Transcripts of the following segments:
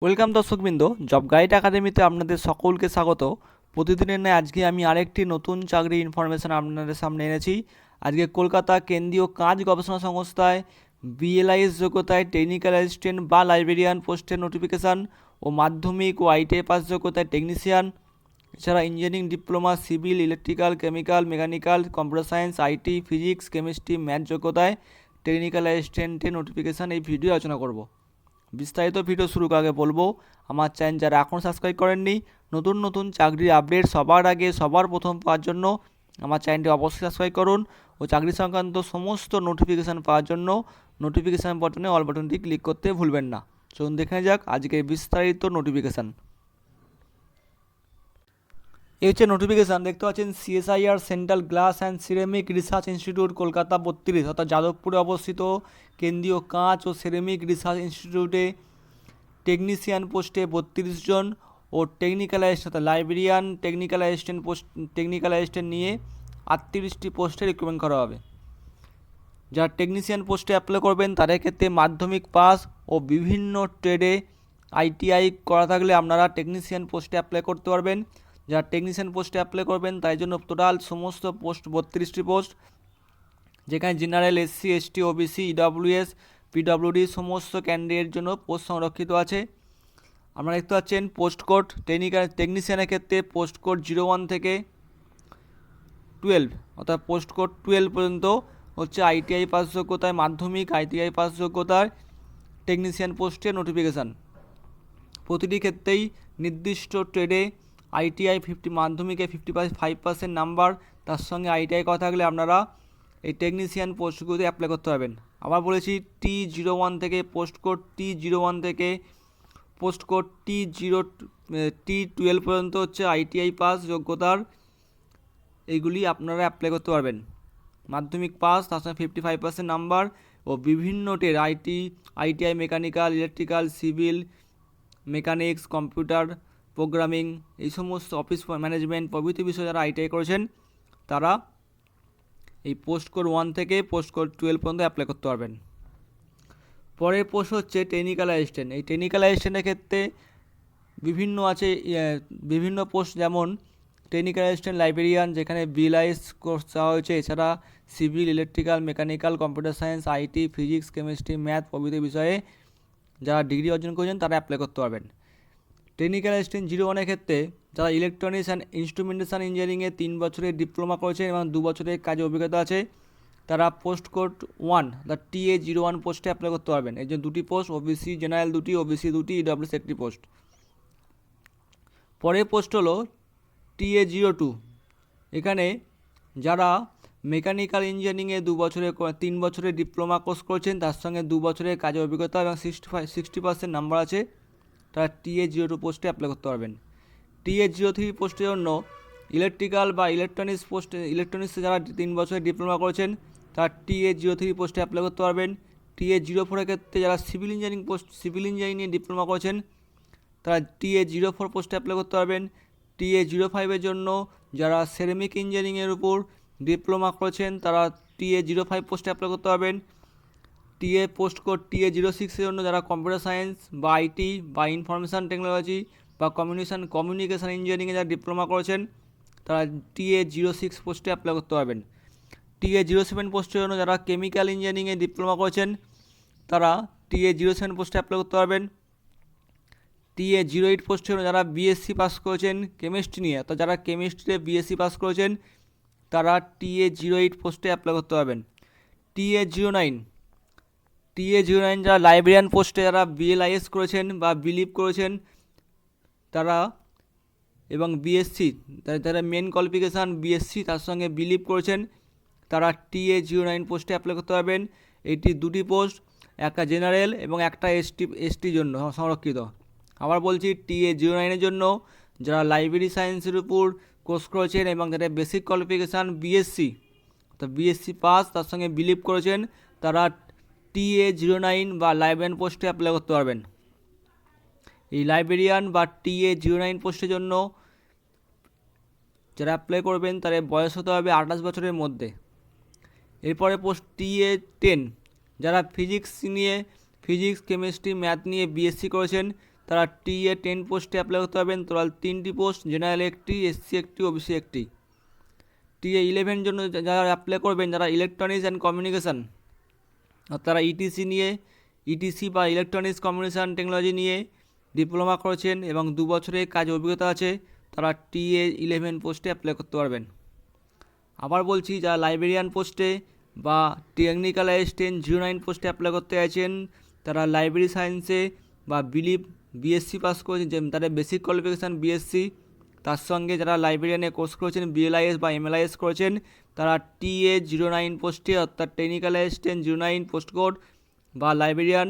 Welcome দর্শকবৃন্দ, job guide একাডেমিতে আপনাদের সকলকে স্বাগত। প্রতিদিনের ন্যায় আজকে আমি আরেকটি নতুন চাকরি ইনফরমেশন আপনাদের সামনে এনেছি। আজকে কলকাতা কেন্দ্রীয় কাজ গবেষণা সংস্থায় বিএলআইএস যোগ্যতায় টেকনিক্যাল অ্যাসিস্ট্যান্ট বা লাইব্রেরিয়ান পোস্টের নোটিফিকেশান ও মাধ্যমিক ও আইটিআই পাস যোগ্যতায় টেকনিশিয়ান, এছাড়া engineering diploma, civil, electrical, chemical, mechanical, computer science, IT, physics, chemistry, math যোগ্যতায় টেকনিক্যাল অ্যাসিস্ট্যান্টের নোটিফিকেশান এই ভিডিও আলোচনা করব। বিস্তারিত ভিডিও শুরু আগে বলবো, আমার চ্যানেল যারা এখন সাবস্ক্রাইব করেননি, নতুন নতুন চাকরির আপডেট সবার আগে সবার প্রথম পাওয়ার জন্য আমার চ্যানেলটি অবশ্যই সাবস্ক্রাইব করুন ও চাকরি সংক্রান্ত সমস্ত নোটিফিকেশান পাওয়ার জন্য নোটিফিকেশান বাটনে অল বাটনটি ক্লিক করতে ভুলবেন না। চলুন দেখে যাক আজকের বিস্তারিত নোটিফিকেশান। এই হচ্ছে নোটিফিকেশান, দেখতে পাচ্ছেন CSIR central glass and ceramic research institute Kolkata 32, অর্থাৎ যাদবপুরে অবস্থিত কেন্দ্রীয় কাঁচ ও সিরামিক রিসার্চ ইনস্টিটিউটে টেকনিশিয়ান পোস্টে 32 জন ও technical assistant librarian technical assistant নিয়ে 38টি পোস্টে রিক্রুটমেন্ট করা হবে। যারা টেকনিশিয়ান পোস্টে অ্যাপ্লাই করবেন তাদের ক্ষেত্রে মাধ্যমিক পাস ও বিভিন্ন ট্রেডে আইটিআই করা থাকলে আপনারা টেকনিশিয়ান পোস্টে অ্যাপ্লাই করতে পারবেন। যারা টেকনিশিয়ান পোস্টে অ্যাপ্লাই করবেন তাই জন্য টোটাল সমস্ত পোস্ট 32টি পোস্ট, যেখানে general, SC, ST, OBC, EWS, PWD সমস্ত ক্যান্ডিডেটের জন্য পোস্ট সংরক্ষিত আছে। আপনারা দেখতে পাচ্ছেন পোস্ট কোড টেকনিশিয়ানের ক্ষেত্রে পোস্ট কোড 01 থেকে 12, অর্থাৎ পোস্ট কোড 12 পর্যন্ত হচ্ছে আইটিআই পাস যোগ্যতায় মাধ্যমিক, আইটিআই পাস যোগ্যতার টেকনিশিয়ান পোস্টের নোটিফিকেশান। প্রতিটি ক্ষেত্রেই নির্দিষ্ট ট্রেডে আইটিআই মাধ্যমিকে 55% নাম্বার, তার সঙ্গে আইটিআই করা থাকলে আপনারা এই টেকনিশিয়ান পোস্টগুলোতে অ্যাপ্লাই করতে পারবেন। আবার বলেছি T01 থেকে পোস্ট কোড T01 থেকে পোস্ট কোড T12 পর্যন্ত হচ্ছে আইটিআই পাস যোগ্যতার, এইগুলি আপনারা অ্যাপ্লাই করতে পারবেন। মাধ্যমিক পাস, তার সঙ্গে 55% নাম্বার ও বিভিন্ন trade ITI mechanical, electrical, civil, mechanics, computer programming, এই সমস্ত অফিস ম্যানেজমেন্ট প্রভৃতি বিষয়ে যারা আইটিআই করেছেন তারা এই পোস্ট কোড 1 থেকে পোস্ট কোড 12 পর্যন্ত অ্যাপ্লাই করতে পারবেন। পরের পোস্ট হচ্ছে টেকনিক্যাল অ্যাসিস্ট্যান্ট। এই টেকনিক্যাল অ্যাসিস্ট্যান্টের ক্ষেত্রে বিভিন্ন আছে, বিভিন্ন পোস্ট, যেমন টেকনিক্যাল অ্যাসিস্ট্যান্ট লাইব্রেরিয়ান, যেখানে বিএলআইএস কোর্স দেওয়া হয়েছে, এছাড়া civil, electrical, mechanical, computer science, IT, physics, chemistry, math প্রভৃতি বিষয়ে যারা ডিগ্রি অর্জন করেছেন তারা অ্যাপ্লাই করতে পারবেন। টেকনিক্যাল অ্যাসিস্ট্যান্ট 01-এর ক্ষেত্রে যারা ইলেকট্রনিক্স অ্যান্ড ইনস্ট্রুমেন্টেশন ইঞ্জিনিয়ারিংয়ে 3 বছরের ডিপ্লোমা করেছেন এবং 2 বছরের কাজে অভিজ্ঞতা আছে, তারা পোস্ট কোড 1 TA01 পোস্টে অ্যাপ্লাই করতে পারবেন। এই যে দুটি পোস্ট, ওবিসি জেনারেল দুটি, ওবিসি দুটি, ইডব্লিউএস একটি পোস্ট। পরের পোস্ট হলো TA02। এখানে যারা মেকানিক্যাল ইঞ্জিনিয়ারিংয়ে 3 বছরের ডিপ্লোমা কোর্স করেছেন, তার সঙ্গে 2 বছরের কাজের অভিজ্ঞতা এবং 60% নাম্বার আছে, তারা TA02 পোস্টে অ্যাপ্লাই করতে পারবেন। TA03 পোস্টের জন্য ইলেকট্রিক্যাল বা ইলেকট্রনিক্সে যারা 3 বছরের ডিপ্লোমা করেছেন তারা TA03 পোস্টে অ্যাপ্লাই করতে পারবেন। TA04-এর ক্ষেত্রে যারা সিভিল ইঞ্জিনিয়ারিং ডিপ্লোমা করেছেন তারা TA04 পোস্টে অ্যাপ্লাই করতে পারবেন। TA05-এর জন্য যারা সেরামিক ইঞ্জিনিয়ারিংয়ের উপর ডিপ্লোমা করেছেন তারা TA05 পোস্টে অ্যাপ্লাই করতে পারবেন। পোস্ট কোড TA06-এর জন্য যারা কম্পিউটার সায়েন্স বা আইটি বা ইনফরমেশান টেকনোলজি বা কমিউনিকেশান ইঞ্জিনিয়ারিংয়ে যারা ডিপ্লোমা করেছেন তারা TA06 পোস্টে অ্যাপ্লাই করতে পারবেন। TA07 পোস্টের জন্য যারা কেমিক্যাল ইঞ্জিনিয়ারিংয়ে ডিপ্লোমা করেছেন তারা TA07 পোস্টে অ্যাপ্লাই করতে পারবেন। TA08 পোস্টের জন্য যারা বিএসসি পাস করেছেন কেমিস্ট্রি নিয়ে, তো যারা কেমিস্ট্রিতে বিএসসি পাস করেছেন তারা TA08 পোস্টে অ্যাপ্লাই করতে পারবেন। TA09 যারা লাইব্রেরিয়ান পোস্টে যারা বিএলআইএস করেছেন বা বিলিভ করেছেন তারা, এবং বিএসসি যারা মেন কোয়ালিফিকেশান বিএসসি তার সঙ্গে বিলিভ করেছেন তারা TA09 পোস্টে অ্যাপ্লাই করতে পারবেন। এটি দুটি পোস্ট, একটা জেনারেল এবং একটা এসটির জন্য সংরক্ষিত। আবার বলছি, TA09-এর জন্য যারা লাইব্রেরি সায়েন্সের উপর কোর্স করেছেন এবং যাদের বেসিক কোয়ালিফিকেশান বিএসসি, তো বিএসসি পাস তার সঙ্গে বিলিভ করেছেন তারা TA09 বা লাইব্রেরিয়ান পোস্টে অ্যাপ্লাই করতে পারবেন। এই লাইব্রেরিয়ান বা TA09 পোস্টের জন্য যারা অ্যাপ্লাই করবেন তাদের বয়স হতে হবে 28 বছরের মধ্যে। এরপরে পোস্ট TA10, যারা ফিজিক্স, কেমিস্ট্রি, ম্যাথ নিয়ে বিএসসি করেছেন তারা TA10 পোস্টে অ্যাপ্লাই করতে পারবেন। টোটাল 3টি পোস্ট, জেনারেল একটি, SC একটি, OBC একটি। TA11 জন্য যারা অ্যাপ্লাই করবেন, যারা ইলেকট্রনিক্স অ্যান্ড কমিউনিকেশান, তারা ইটিসি বা ইলেকট্রনিক্স কমিউনিকেশান টেকনোলজি নিয়ে ডিপ্লোমা করেছেন এবং 2 বছরের কাজ অভিজ্ঞতা আছে, তারা TA11 পোস্টে অ্যাপ্লাই করতে পারবেন। আবার বলছি, যারা লাইব্রেরিয়ান পোস্টে বা টেকনিক্যাল অ্যাসিস্ট্যান্ট 09 পোস্টে অ্যাপ্লাই করতে চাইছেন, তারা লাইব্রেরি সায়েন্সে বা BSc পাস করেছেন, তাদের বেসিক কোয়ালিফিকেশান BSc, তার সঙ্গে যারা লাইব্রেরিয়ানে কোর্স করেছেন BLIS বা MLIS করেছেন, তারা TA09 পোস্টে অর্থাৎ টেকনিক্যাল অ্যাসিস্ট্যান্ট 09 পোস্ট কোড বা লাইব্রেরিয়ান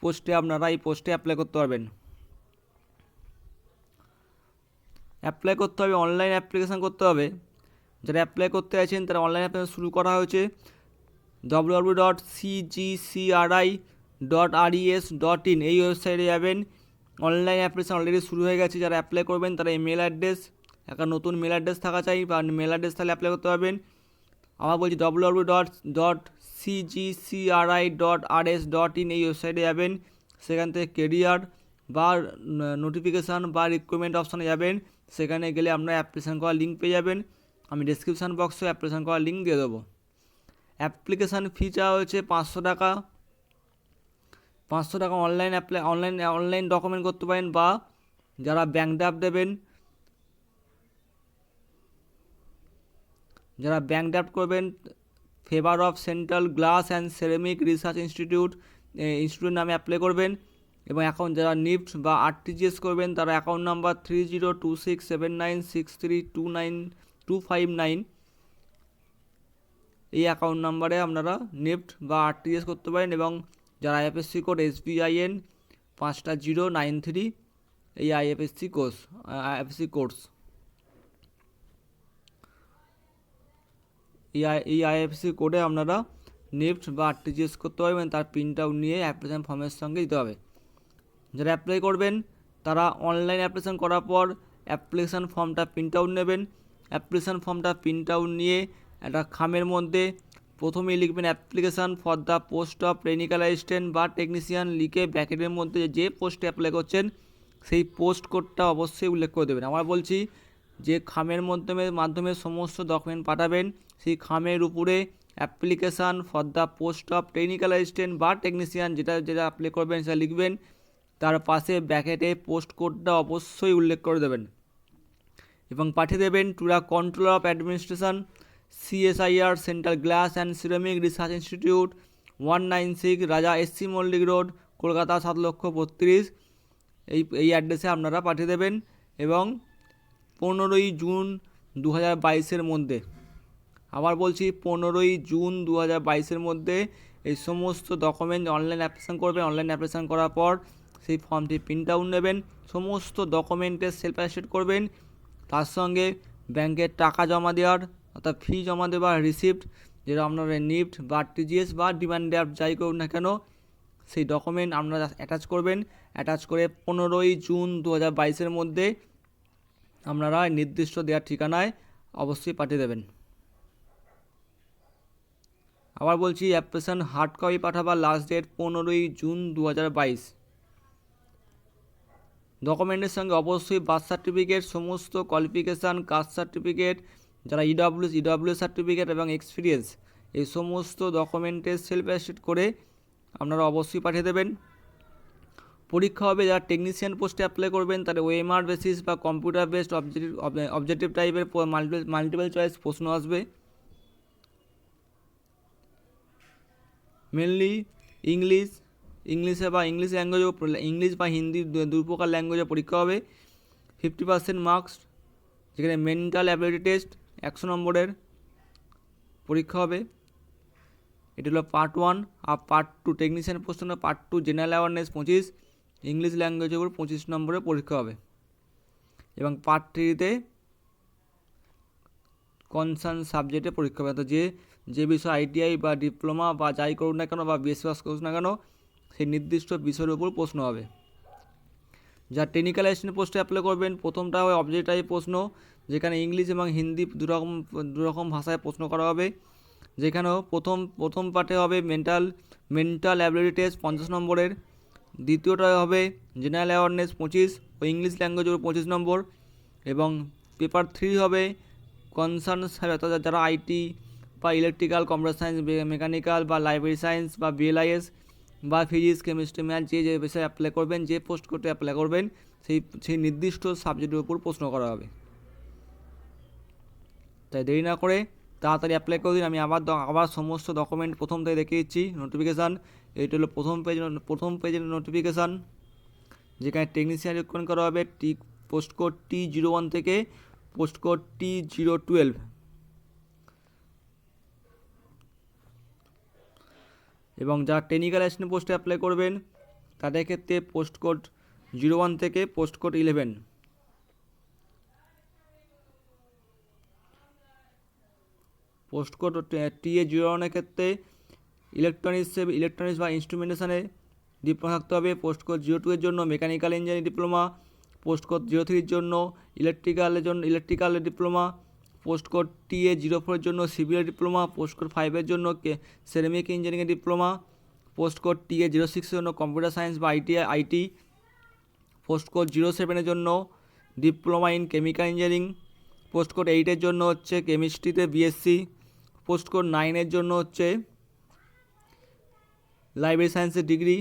পোস্টে আপনারা এই পোস্টে অ্যাপ্লাই করতে পারবেন। অ্যাপ্লাই করতে হবে, অনলাইন অ্যাপ্লিকেশান করতে হবে। যারা অ্যাপ্লাই করতে চাইছেন তারা অনলাইন অ্যাপ্লিকেশান শুরু করা হয়েছে www.cgcri.res.in এই ওয়েবসাইটে যাবেন। অনলাইন অ্যাপ্লিকেশান অলরেডি শুরু হয়ে গেছে। যারা অ্যাপ্লাই করবেন তারা ইমেল অ্যাড্রেস, একটা নতুন মেল অ্যাড্রেস থাকা চাই বা মেল অ্যাড্রেস তাহলে অ্যাপ্লাই করতে পারবেন। আবার বলছি www.cgcri.rs.in এই ওয়েবসাইটে যাবেন। সেখান থেকে কেরিয়ার বা নোটিফিকেশান বা রিক্রুটমেন্ট অপশানে যাবেন। সেখানে গেলে আপনারা অ্যাপ্লিকেশান করার লিঙ্ক পেয়ে যাবেন। আমি ডেসক্রিপশান বক্সে অ্যাপ্লিকেশান করার লিঙ্ক দিয়ে দেবো। অ্যাপ্লিকেশান ফি চাওয়া হয়েছে 500 টাকা। 500 টাকা অনলাইন ডকুমেন্ট করতে পারেন বা যারা ব্যাঙ্ক ড্রাফট দেবেন, যারা ব্যাঙ্ক ড্রাফট করবেন, favour of Central glass and Ceramic Research Institute নামে অ্যাপ্লাই করবেন। এবং এখন যারা নিফট বা RTGS করবেন তারা অ্যাকাউন্ট নাম্বার 3026796329 এই অ্যাকাউন্ট নাম্বারে আপনারা নিফট বা RTGS করতে পারেন। এবং যারা IFSC কোড SBIN 5093 এই IFSC কোর্স এই IFSC কোডে আপনারা নিফট বা RTGS করতে পারবেন। তার প্রিন্ট আউট নিয়ে অ্যাপ্লিকেশান ফর্মের সঙ্গে দিতে হবে। যারা অ্যাপ্লাই করবেন তারা অনলাইন অ্যাপ্লিকেশান করার পর অ্যাপ্লিকেশান ফর্মটা প্রিন্ট আউট নেবেন। অ্যাপ্লিকেশান ফর্মটা প্রিন্ট আউট নিয়ে একটা খামের মধ্যে প্রথমেই লিখবেন application for the post of technical assistant বা টেকনিশিয়ান, লিখে ব্র্যাকেটের মধ্যে যে পোস্টে অ্যাপ্লাই করছেন সেই পোস্ট কোডটা অবশ্যই উল্লেখ করে দেবেন। আমরা বলছি যে খামের মাধ্যমে সমস্ত ডকুমেন্ট পাঠাবেন, সেই খামের উপরে application for the post of technical assistant বা টেকনিশিয়ান যেটা অ্যাপ্লাই করবেন সেটা লিখবেন। তার পাশে ব্র্যাকেটে পোস্ট কোডটা অবশ্যই উল্লেখ করে দেবেন এবং পাঠিয়ে দেবেন to the controller of administration, CSIR central glass and ceramic research institute, 196 রাজা SC মল্লিক রোড, কলকাতা 7,32,000 এই অ্যাড্রেসে আপনারা পাঠিয়ে দেবেন। এবং 15ই জুন 2022 মধ্যে, আবার বলছি 15ই জুন 2022 মধ্যে এই সমস্ত ডকুমেন্ট অনলাইন অ্যাপ্লিকেশান করবেন। অনলাইন অ্যাপ্লিকেশান করার পর সেই ফর্মটি প্রিন্ট আউট নেবেন, সমস্ত ডকুমেন্টের সেলফ অ্যাটেস্ট করবেন। তার সঙ্গে ব্যাংকের টাকা জমা দেওয়ার অর্থাৎ ফি জমা দেওয়ার রিসিপ্ট, যেটা আপনারা নিফট বা RTGS বা ডিমান্ড ড্রাফট যাই করুন না কেন সেই ডকুমেন্ট আপনারা অ্যাটাচ করবেন। অ্যাটাচ করে 15ই জুন 2022 মধ্যে আপনারা নির্দিষ্ট দেওয়ার ঠিকানায় অবশ্যই পাঠিয়ে দেবেন। আবার বলছি অ্যাপ্লিকেশান হার্ড কপি পাঠাবার লাস্ট ডেট 15ই জুন 2022। ডকুমেন্টের সঙ্গে অবশ্যই বার্থ সার্টিফিকেট, সমস্ত কোয়ালিফিকেশান, কাস্ট সার্টিফিকেট, যারা EWS সার্টিফিকেট এবং এক্সপিরিয়েন্স এই সমস্ত ডকুমেন্টের সেলফ অ্যাটেস্ট করে আপনারা অবশ্যই পাঠিয়ে দেবেন। পরীক্ষা হবে যারা টেকনিশিয়ান পোস্টে অ্যাপ্লাই করবেন তাদের OMR বেসিস বা কম্পিউটার বেসড অবজেক্টিভ টাইপের মাল্টিপল চয়েস প্রশ্ন আসবে। মেনলি ইংলিশে বা ইংলিশ ল্যাঙ্গুয়েজও, ইংলিশ বা হিন্দি দুই প্রকার ল্যাঙ্গুয়েজে পরীক্ষা হবে। 50% মার্কস, যেখানে মেন্টাল অ্যাবিলিটি টেস্ট 100 নম্বরের পরীক্ষা হবে। এটি হলো পার্ট 1। আর পার্ট 2 টেকনিশিয়ান পোস্ট হলো পার্ট 2 জেনারেল অ্যাওয়ারনেস 25, ইংলিশ ল্যাঙ্গুয়েজের উপর 25 নম্বরের পরীক্ষা হবে। এবং পার্ট 3তে কনসার্ন সাবজেক্টে পরীক্ষা হবে। তো যে বিষয় ITI বা ডিপ্লোমা বা যাই করুন না কেন বা BSc পাস করুন না কেন সেই নির্দিষ্ট বিষয়ের উপর প্রশ্ন হবে। যা টেকনিক্যাল অ্যাসিস্ট্যান্ট পোস্টে অ্যাপ্লাই করবেন প্রথমটা হবে অবজেক্টিভ টাইপ প্রশ্ন, যেখানে ইংলিশ এবং হিন্দি দুরকম ভাষায় প্রশ্ন করা হবে। যেখানেও প্রথম পার্টে হবে মেন্টাল অ্যাবিলিটি টেস্ট 50 নম্বরের, দ্বিতীয়টা হবে জেনারেল অ্যাওয়ারনেস 25 ও ইংলিশ ল্যাঙ্গুয়েজের 25 নম্বর, এবং পেপার 3 হবে কনসার্ন, অর্থাৎ যারা আইটি বা ইলেকট্রিক্যাল, কম্পিউটার সায়েন্স, মেকানিক্যাল বা লাইব্রেরি সায়েন্স বা বিএলআইএস বা ফিজিক্স, কেমিস্ট্রি, ম্যাথ যে বিষয়ে অ্যাপ্লাই করবেন, যে পোস্ট কোডে অ্যাপ্লাই করবেন, সেই নির্দিষ্ট সাবজেক্টের উপর প্রশ্ন করা হবে। তাই দেরি না করে তাড়াতাড়ি অ্যাপ্লাই করে দিন। আমি আবার সমস্ত ডকুমেন্ট প্রথম থেকে দেখিয়ে দিচ্ছি। নোটিফিকেশান এইটা হলো প্রথম পেজের নোটিফিকেশান, যেখানে টেকনিশিয়ান রিক্রুটমেন্ট করা হবে পোস্ট কোড T01 থেকে পোস্ট কোড T012, এবং যারা টেকনিক্যাল অ্যাসিস্ট্যান্ট পোস্টে অ্যাপ্লাই করবেন তাদের ক্ষেত্রে পোস্ট কোড 01 থেকে post code 11। Post code TA01 ক্ষেত্রে ইলেকট্রনিক্স বা ইনস্ট্রুমেন্টেশনে ডিপ্লোমা থাকতে হবে। পোস্ট কোড 02 এর জন্য mechanical engineering diploma, post code 03 এর জন্য electrical diploma, post code TA04 এর জন্য সিভিল ডিপ্লোমা, পোস্ট কোড 5 এর জন্য ceramic engineering diploma, post code TA06 এর জন্য কম্পিউটার সায়েন্স বা আইটি, পোস্ট কোড 07 এর জন্য diploma in chemical engineering, post code 8 এর জন্য হচ্ছে কেমিস্ট্রিতে বিএসসি, পোস্ট কোড 9 এর জন্য হচ্ছে লাইব্রেরি সায়েন্সের ডিগ্রি।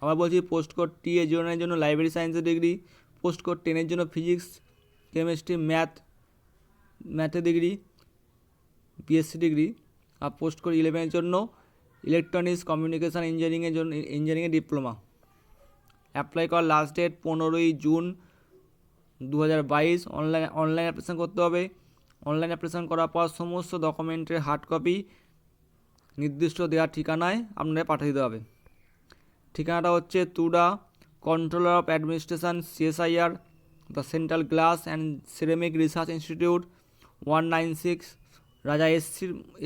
আবার বলছি, পোস্ট কোড TA09 এর জন্য লাইব্রেরি সায়েন্সের ডিগ্রি, পোস্ট কোড 10 এর জন্য ফিজিক্স, কেমিস্ট্রি, ম্যাথের ডিগ্রি, বিএসসি ডিগ্রি, আর পোস্ট কোড 11 এর জন্য ইলেকট্রনিক্স কমিউনিকেশান ইঞ্জিনিয়ারিংয়ের ডিপ্লোমা। অ্যাপ্লাই করার লাস্ট ডেট 15ই জুন 2022। অনলাইন অ্যাপ্লিকেশান করতে হবে। অনলাইন অ্যাপ্লিকেশান করার পর সমস্ত ডকুমেন্টের হার্ড কপি নির্দিষ্ট দেওয়া ঠিকানায় আপনাদের পাঠিয়ে দিতে হবে। ঠিকানাটা হচ্ছে to the controller of administration, CSIR, the central glass and ceramic research institute, 196 Raja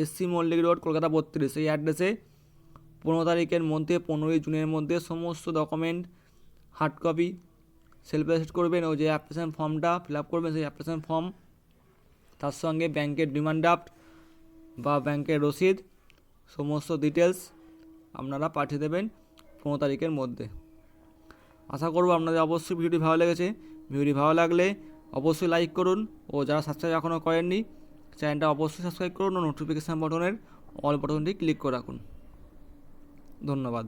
SC Mallick road, Kolkata 32। এই অ্যাড্রেসে 15 তারিখের মধ্যে, 15ই জুনের মধ্যে সমস্ত document hard copy self attest করবেন, ও যে অ্যাপ্লিকেশান ফর্মটা ফিল আপ করবেন সেই অ্যাপ্লিকেশান ফর্ম, তার সঙ্গে ব্যাংকের ডিমান্ড ড্রাফট বা ব্যাংকের রসিদ, সমস্ত ডিটেলস আপনারা পাঠিয়ে দেবেন 15 তারিখের মধ্যে। আশা করব আপনাদের অবশ্যই ভিডিওটি ভালো লেগেছে। ভিডিওটি ভালো লাগলে অবশ্যই লাইক করুন, ও যারা সাবস্ক্রাইব এখনও করেননি চ্যানেলটা অবশ্যই সাবস্ক্রাইব করুন ও নোটিফিকেশান বাটনের অল বাটনটি ক্লিক করে রাখুন। ধন্যবাদ।